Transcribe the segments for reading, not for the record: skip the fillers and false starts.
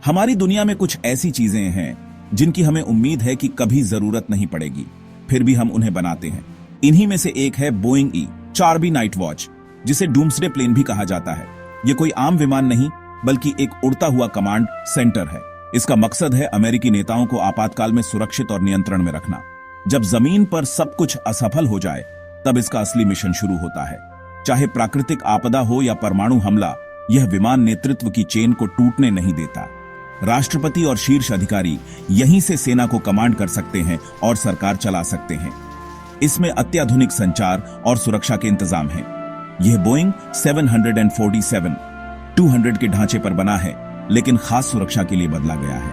हमारी दुनिया में कुछ ऐसी चीजें हैं जिनकी हमें उम्मीद है कि कभी जरूरत नहीं पड़ेगी, फिर भी हम उन्हें बनाते हैं। इन्हीं में से एक है बोइंग E-4B नाइट वॉच, जिसे डूम्सडे प्लेन भी कहा जाता है। यह कोई आम विमान नहीं बल्कि एक उड़ता हुआ कमांड सेंटर है। इसका मकसद है अमेरिकी नेताओं को आपातकाल में सुरक्षित और नियंत्रण में रखना। जब जमीन पर सब कुछ असफल हो जाए तब इसका असली मिशन शुरू होता है। चाहे प्राकृतिक आपदा हो या परमाणु हमला, यह विमान नेतृत्व की चेन को टूटने नहीं देता। राष्ट्रपति और शीर्ष अधिकारी यहीं से सेना को कमांड कर सकते हैं और सरकार चला सकते हैं। इसमें अत्याधुनिक संचार और सुरक्षा के इंतजाम हैं। यह बोइंग 747 200 के ढांचे पर बना है, लेकिन खास सुरक्षा के लिए बदला गया है।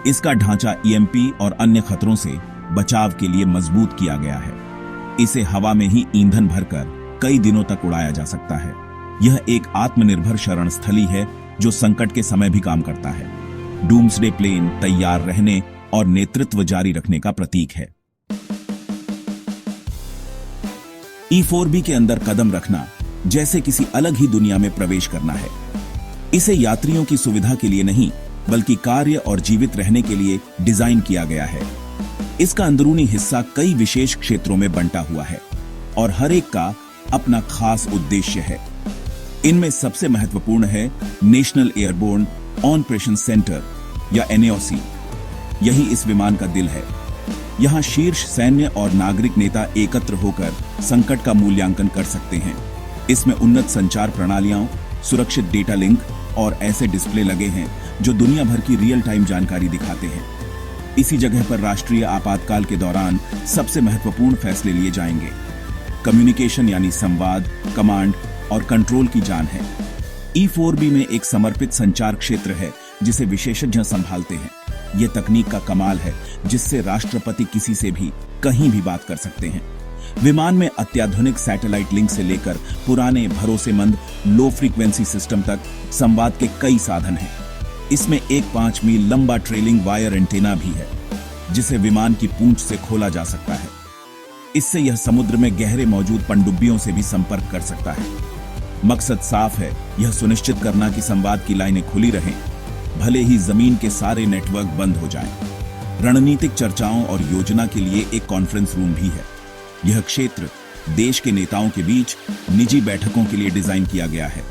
इसका ढांचा EMP और अन्य खतरों से बचाव के लिए मजबूत किया गया है। इसे हवा में ही ईंधन भरकर कई दिनों तक उड़ाया जा सकता है। यह एक आत्मनिर्भर शरण स्थली है जो संकट के समय भी काम करता है। डूम्सडे प्लेन तैयार रहने और नेतृत्व जारी रखने का प्रतीक है। E-4B के अंदर कदम रखना जैसे किसी अलग ही दुनिया में प्रवेश करना है। इसे यात्रियों की सुविधा के लिए नहीं बल्कि कार्य और जीवित रहने के लिए डिजाइन किया गया है। इसका अंदरूनी हिस्सा कई विशेष क्षेत्रों में बंटा हुआ है और हर एक का अपना खास उद्देश्य है। इनमें सबसे महत्वपूर्ण है नेशनल एयरबोर्न ऑपरेशन सेंटर या NAOC। यही इस विमान का दिल है। यहां शीर्ष सैन्य और नागरिक नेता एकत्र होकर संकट का मूल्यांकन कर सकते हैं। इसमें उन्नत संचार प्रणालियां, सुरक्षित डेटा लिंक और ऐसे डिस्प्ले लगे हैं जो दुनिया भर की रियल टाइम जानकारी दिखाते हैं। इसी जगह पर राष्ट्रीय आपातकाल के दौरान सबसे महत्वपूर्ण फैसले लिए जाएंगे। कम्युनिकेशन यानी संवाद, कमांड और कंट्रोल की जान है। E-4B में एक समर्पित संचार क्षेत्र है जिसे विशेषज्ञ संभालते हैं। यह तकनीक का कमाल है जिससे राष्ट्रपति किसी से भी कहीं भी बात कर सकते हैं। विमान में अत्याधुनिक सैटेलाइट लिंक से लेकर पुराने भरोसेमंद लो फ्रीक्वेंसी सिस्टम तक संवाद के कई साधन हैं। इसमें एक 5 मील लंबा ट्रेलिंग वायर एंटेना भी है जिसे विमान की पूंछ से खोला जा सकता है। इससे यह समुद्र में गहरे मौजूद पनडुब्बियों से भी संपर्क कर सकता है। मकसद साफ है, यह सुनिश्चित करना कि संवाद की लाइनें खुली रहें, भले ही जमीन के सारे नेटवर्क बंद हो जाएं। रणनीतिक चर्चाओं और योजना के लिए एक कॉन्फ्रेंस रूम भी है। यह क्षेत्र देश के नेताओं के बीच निजी बैठकों के लिए डिजाइन किया गया है।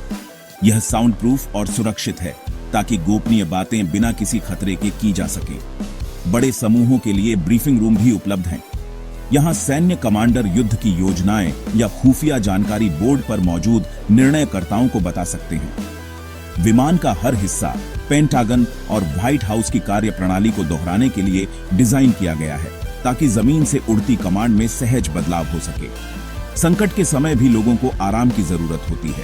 यह साउंड प्रूफ और सुरक्षित है ताकि गोपनीय बातें बिना किसी खतरे के की जा सके। बड़े समूहों के लिए ब्रीफिंग रूम भी उपलब्ध हैं। यहां सैन्य कमांडर युद्ध की योजनाएं या खुफिया जानकारी बोर्ड पर मौजूद निर्णयकर्ताओं को बता सकते हैं। विमान का हर हिस्सा पेंटागन और व्हाइट हाउस की कार्य प्रणाली को दोहराने के लिए डिजाइन किया गया है ताकि जमीन से उड़ती कमांड में सहज बदलाव हो सके। संकट के समय भी लोगों को आराम की जरूरत होती है।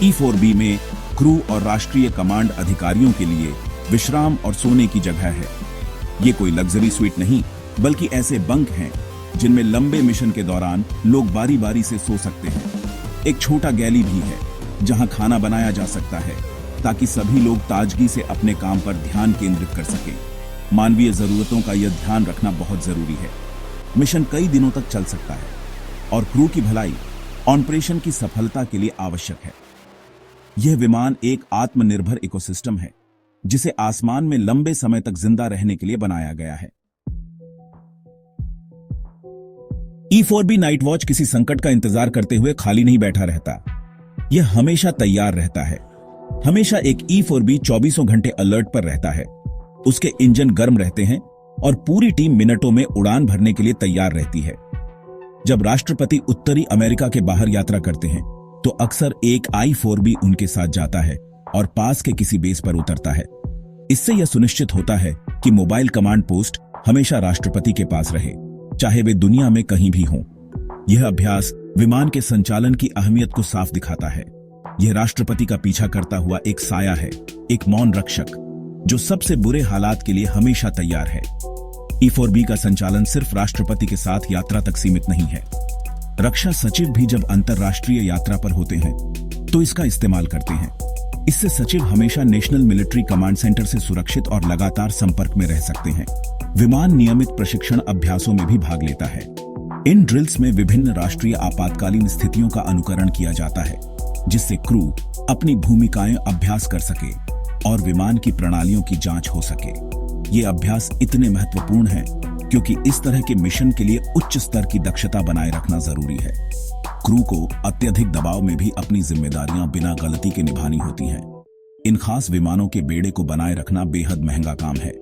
E-4B में क्रू और राष्ट्रीय कमांड अधिकारियों के लिए विश्राम और सोने की जगह है। ये कोई लग्जरी स्वीट नहीं बल्कि ऐसे बंक हैं जिनमें लंबे मिशन के दौरान लोग बारी बारी से सो सकते हैं। एक छोटा गैली भी है जहां खाना बनाया जा सकता है ताकि सभी लोग ताजगी से अपने काम पर ध्यान केंद्रित कर सकें। मानवीय जरूरतों का यह ध्यान रखना बहुत जरूरी है। मिशन कई दिनों तक चल सकता है और क्रू की भलाई ऑपरेशन की सफलता के लिए आवश्यक है। यह विमान एक आत्मनिर्भर इकोसिस्टम है जिसे आसमान में लंबे समय तक जिंदा रहने के लिए बनाया गया है। E-4B नाइट वॉच किसी संकट का इंतजार करते हुए खाली नहीं बैठा रहता। यह हमेशा तैयार रहता है। हमेशा एक E-4B 24 घंटे अलर्ट पर रहता है। उसके इंजन गर्म रहते हैं और पूरी टीम मिनटों में उड़ान भरने के लिए तैयार रहती है। जब राष्ट्रपति उत्तरी अमेरिका के बाहर यात्रा करते हैं तो अक्सर एक I-4B उनके साथ जाता है और पास के किसी बेस पर उतरता है। इससे यह सुनिश्चित होता है कि मोबाइल कमांड पोस्ट हमेशा राष्ट्रपति के पास रहे, चाहे वे दुनिया में कहीं भी हों। यह अभ्यास विमान के संचालन की अहमियत को साफ दिखाता है। यह राष्ट्रपति का पीछा करता हुआ एक साया है, एक मौन रक्षक जो सबसे बुरे हालात के लिए हमेशा तैयार है। E-4B का संचालन सिर्फ राष्ट्रपति के साथ यात्रा तक सीमित नहीं है। रक्षा सचिव भी जब अंतरराष्ट्रीय यात्रा पर होते हैं तो इसका इस्तेमाल करते हैं। इससे सचिव हमेशा नेशनल मिलिट्री कमांड सेंटर से सुरक्षित और लगातार संपर्क में रह सकते हैं। विमान नियमित प्रशिक्षण अभ्यासों में भी भाग लेता है। इन ड्रिल्स में विभिन्न राष्ट्रीय आपातकालीन स्थितियों का अनुकरण किया जाता है जिससे क्रू अपनी भूमिकाएं अभ्यास कर सके। और विमान की प्रणालियों की जांच हो सके। ये अभ्यास इतने महत्वपूर्ण हैं क्योंकि इस तरह के मिशन के लिए उच्च स्तर की दक्षता बनाए रखना जरूरी है। क्रू को अत्यधिक दबाव में भी अपनी जिम्मेदारियां बिना गलती के निभानी होती हैं। इन खास विमानों के बेड़े को बनाए रखना बेहद महंगा काम है।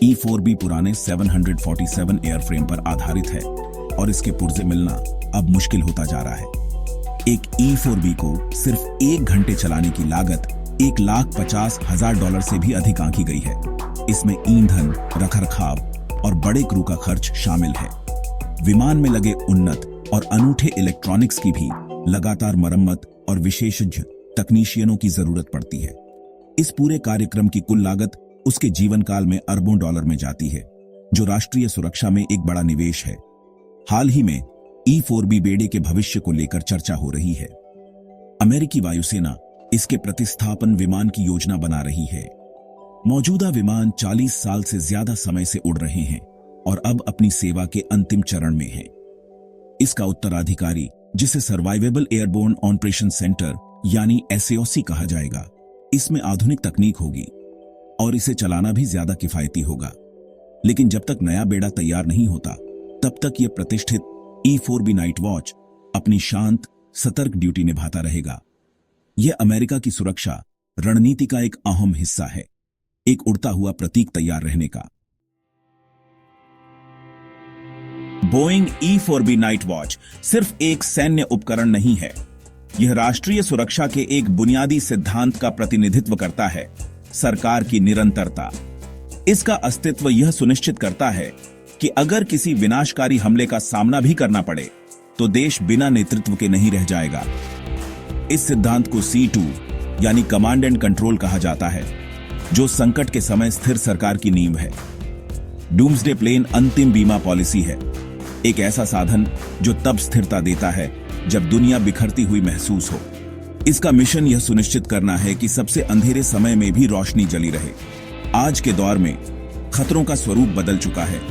E-4B पुराने 747 एयरफ्रेम पर आधारित है और इसके पुर्जे मिलना अब मुश्किल होता जा रहा है। एक E-4B को सिर्फ 1 घंटे चलाने की लागत $1,50,000 से भी अधिक आंकी गई है। इसमें ईंधन, रखरखाव और बड़े क्रू का खर्च शामिल है। विमान में लगे उन्नत और अनूठे इलेक्ट्रॉनिक्स की भी लगातार मरम्मत और विशेषज्ञ तकनीशियनों की जरूरत पड़ती है। इस पूरे कार्यक्रम की कुल लागत उसके जीवन काल में अरबों डॉलर में जाती है, जो राष्ट्रीय सुरक्षा में एक बड़ा निवेश है। हाल ही में E-4B बेड़े के भविष्य को लेकर चर्चा हो रही है। अमेरिकी वायुसेना इसके प्रतिस्थापन विमान की योजना बना रही है। मौजूदा विमान 40 साल से ज्यादा समय से उड़ रहे हैं और अब अपनी सेवा के अंतिम चरण में हैं। इसका उत्तराधिकारी, जिसे सर्वाइवेबल एयरबोर्न ऑपरेशन सेंटर यानी SAOC कहा जाएगा, इसमें आधुनिक तकनीक होगी और इसे चलाना भी ज्यादा किफायती होगा। लेकिन जब तक नया बेड़ा तैयार नहीं होता, तब तक यह प्रतिष्ठित E-4B नाइट वॉच अपनी शांत, सतर्क ड्यूटी निभाता रहेगा। यह अमेरिका की सुरक्षा रणनीति का एक अहम हिस्सा है, एक उड़ता हुआ प्रतीक तैयार रहने का। बोइंग E-4B नाइट वॉच सिर्फ एक सैन्य उपकरण नहीं है, यह राष्ट्रीय सुरक्षा के एक बुनियादी सिद्धांत का प्रतिनिधित्व करता है, सरकार की निरंतरता। इसका अस्तित्व यह सुनिश्चित करता है कि अगर किसी विनाशकारी हमले का सामना भी करना पड़े, तो देश बिना नेतृत्व के नहीं रह जाएगा। इस सिद्धांत को C2 यानी कमांड एंड कंट्रोल कहा जाता है, जो संकट के समय स्थिर सरकार की नींव है। डूम्सडे प्लेन अंतिम बीमा पॉलिसी है, एक ऐसा साधन जो तब स्थिरता देता है जब दुनिया बिखरती हुई महसूस हो। इसका मिशन यह सुनिश्चित करना है कि सबसे अंधेरे समय में भी रोशनी जली रहे। आज के दौर में खतरों का स्वरूप बदल चुका है।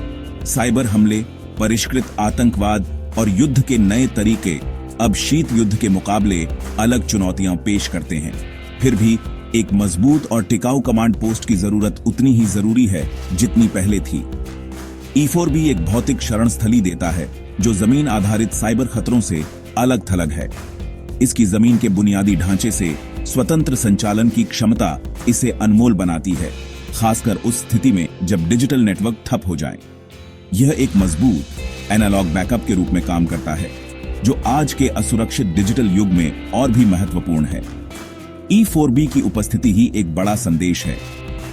साइबर हमले, परिष्कृत आतंकवाद और युद्ध के नए तरीके अब शीत युद्ध के मुकाबले अलग चुनौतियां पेश करते हैं। फिर भी एक मजबूत और टिकाऊ कमांड पोस्ट की जरूरत उतनी ही जरूरी है जितनी पहले थी। E-4B एक भौतिक शरण स्थली देता है जो जमीन आधारित साइबर खतरों से अलग थलग है। इसकी जमीन के बुनियादी ढांचे से स्वतंत्र संचालन की क्षमता इसे अनमोल बनाती है, खासकर उस स्थिति में जब डिजिटल नेटवर्क ठप हो जाए। यह एक मजबूत एनालॉग बैकअप के रूप में काम करता है, जो आज के असुरक्षित डिजिटल युग में और भी महत्वपूर्ण है। E-4B की उपस्थिति ही एक बड़ा संदेश है।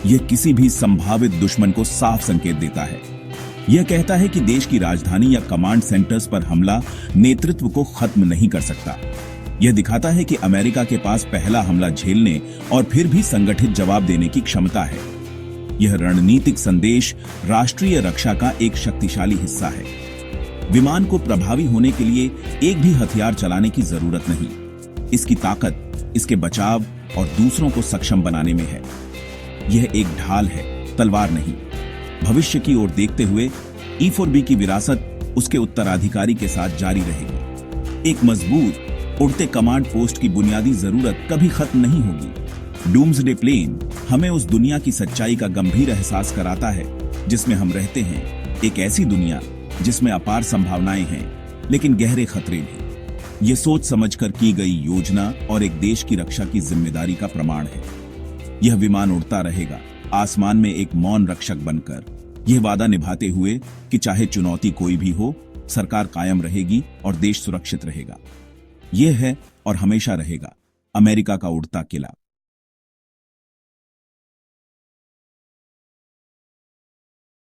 यह किसी भी संभावित दुश्मन को साफ संकेत देता है। यह कहता है कि देश की राजधानी या कमांड सेंटर्स पर हमला नेतृत्व को खत्म नहीं कर सकता। यह दिखाता है कि अमेरिका के पास पहला हमला झेलने और फिर भी संगठित जवाब देने की क्षमता है। यह रणनीतिक संदेश राष्ट्रीय रक्षा का एक शक्तिशाली हिस्सा है। विमान को प्रभावी होने के लिए एक भी हथियार चलाने की जरूरत नहीं। इसकी ताकत इसके बचाव और दूसरों को सक्षम बनाने में है। यह एक ढाल है, तलवार नहीं। भविष्य की ओर देखते हुए E-4B की विरासत उसके उत्तराधिकारी के साथ जारी रहेगी। एक मजबूत उड़ते कमांड पोस्ट की बुनियादी जरूरत कभी खत्म नहीं होगी। डूम्सडे प्लेन हमें उस दुनिया की सच्चाई का गंभीर एहसास कराता है जिसमें हम रहते हैं, एक ऐसी दुनिया जिसमें अपार संभावनाएं हैं लेकिन गहरे खतरे भी। ये सोच समझकर की गई योजना और एक देश की रक्षा की जिम्मेदारी का प्रमाण है। यह विमान उड़ता रहेगा, आसमान में एक मौन रक्षक बनकर, यह वादा निभाते हुए कि चाहे चुनौती कोई भी हो, सरकार कायम रहेगी और देश सुरक्षित रहेगा। यह है और हमेशा रहेगा अमेरिका का उड़ता किला।